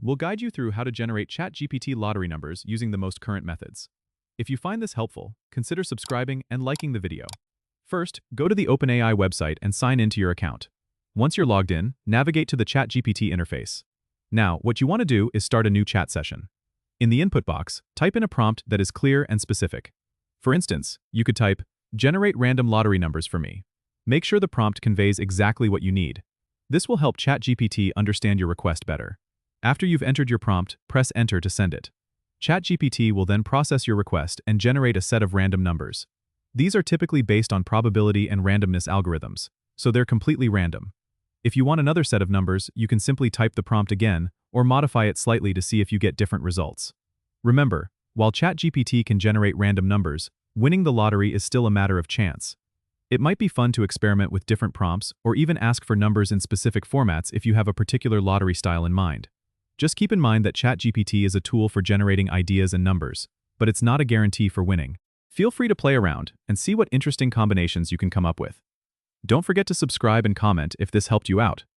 We'll guide you through how to generate ChatGPT lottery numbers using the most current methods. If you find this helpful, consider subscribing and liking the video. First, go to the OpenAI website and sign into your account. Once you're logged in, navigate to the ChatGPT interface. Now, what you want to do is start a new chat session. In the input box, type in a prompt that is clear and specific. For instance, you could type, "Generate random lottery numbers for me." Make sure the prompt conveys exactly what you need. This will help ChatGPT understand your request better. After you've entered your prompt, press Enter to send it. ChatGPT will then process your request and generate a set of random numbers. These are typically based on probability and randomness algorithms, so they're completely random. If you want another set of numbers, you can simply type the prompt again or modify it slightly to see if you get different results. Remember, while ChatGPT can generate random numbers, winning the lottery is still a matter of chance. It might be fun to experiment with different prompts or even ask for numbers in specific formats if you have a particular lottery style in mind. Just keep in mind that ChatGPT is a tool for generating ideas and numbers, but it's not a guarantee for winning. Feel free to play around and see what interesting combinations you can come up with. Don't forget to subscribe and comment if this helped you out.